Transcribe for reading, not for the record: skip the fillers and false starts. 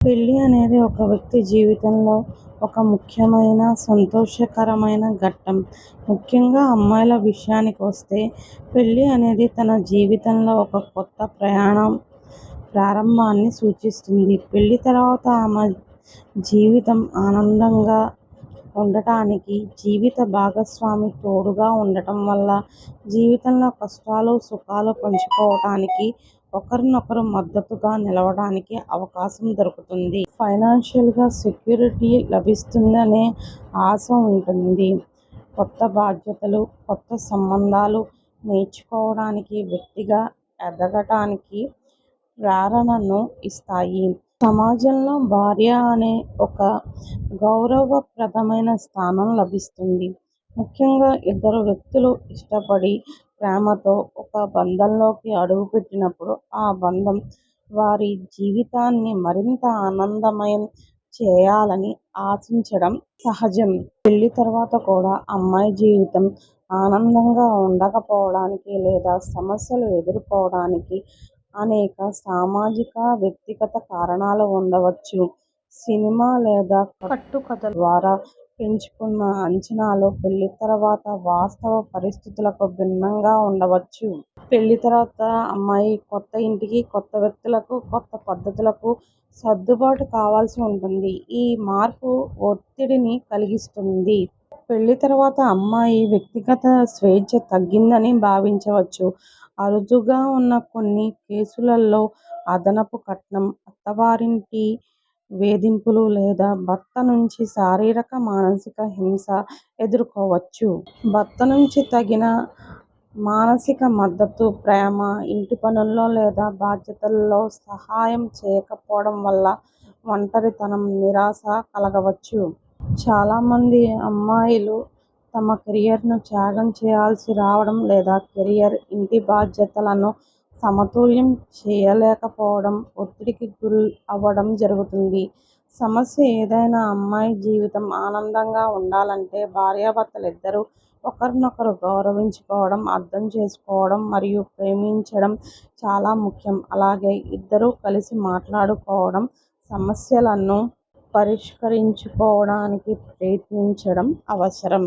పెళ్లి అనేది ఒక వ్యక్తి జీవితంలో ఒక ముఖ్యమైన, సంతోషకరమైన ఘట్టం. ముఖ్యంగా అమ్మాయిల విషయానికి వస్తే, పెళ్లి అనేది తన జీవితంలో ఒక కొత్త ప్రారంభాన్ని సూచిస్తుంది. పెళ్లి తర్వాత ఆమె జీవితం ఆనందంగా ఉండటానికి జీవిత భాగస్వామి తోడుగా ఉండటం వల్ల, జీవితంలో కష్టాలు, సుఖాలు పంచుకోవటానికి, ఒకరినొకరు మద్దతుగా నిలవడానికి అవకాశం దొరుకుతుంది. ఫైనాన్షియల్గా సెక్యూరిటీ లభిస్తుందనే ఆశ ఉంటుంది. కొత్త బాధ్యతలు, కొత్త సంబంధాలు నేర్చుకోవడానికి, వ్యక్తిగా ఎదగటానికి ప్రేరణను ఇస్తాయి. సమాజంలో భార్య అనే ఒక గౌరవప్రదమైన స్థానం లభిస్తుంది. ముఖ్యంగా ఇద్దరు వ్యక్తులు ఇష్టపడి, ప్రేమతో ఒక బంధంలోకి అడుగుపెట్టినప్పుడు, ఆ బంధం వారి జీవితాన్ని మరింత ఆనందమయం చేయాలని ఆశించడం సహజం. పెళ్లి తర్వాత కూడా అమ్మాయి జీవితం ఆనందంగా ఉండకపోవడానికి లేదా సమస్యలు ఎదుర్కోవడానికి అనేక సామాజిక, వ్యక్తిగత కారణాలు ఉండవచ్చు. సినిమా లేదా కట్టుకథల ద్వారా పెంచుకున్న అంచనాలు పెళ్లి తర్వాత వాస్తవ పరిస్థితులకు భిన్నంగా ఉండవచ్చు. పెళ్లి తర్వాత అమ్మాయి కొత్త ఇంటికి, కొత్త వ్యక్తులకు, కొత్త పద్ధతులకు సర్దుబాటు కావాల్సి ఉంటుంది. ఈ మార్పు ఒత్తిడిని కలిగిస్తుంది. పెళ్లి తర్వాత అమ్మాయి వ్యక్తిగత స్వేచ్ఛ తగ్గిందని భావించవచ్చు. అరుదుగా ఉన్న కొన్ని కేసులలో అదనపు కట్నం, అత్తవారింటి వేధింపులు లేదా భర్త నుంచి శారీరక, మానసిక హింస ఎదుర్కోవచ్చు. భర్త నుంచి తగిన మానసిక మద్దతు, ప్రేమ, ఇంటి పనుల్లో లేదా బాధ్యతల్లో సహాయం చేయకపోవడం వల్ల ఒంటరితనం, నిరాశ కలగవచ్చు. చాలామంది అమ్మాయిలు తమ కెరీర్ను త్యాగం చేయాల్సి రావడం లేదా కెరీర్, ఇంటి బాధ్యతలను సమతుల్యం చేయలేకపోవడం ఒత్తిడికి గురి అవ్వడం జరుగుతుంది. సమస్య ఏదైనా అమ్మాయి జీవితం ఆనందంగా ఉండాలంటే భార్యాభర్తలిద్దరూ ఒకరినొకరు గౌరవించుకోవడం, అర్థం చేసుకోవడం మరియు ప్రేమించడం చాలా ముఖ్యం. అలాగే ఇద్దరూ కలిసి మాట్లాడుకోవడం, సమస్యలను పరిష్కరించుకోవడానికి ప్రయత్నించడం అవసరం.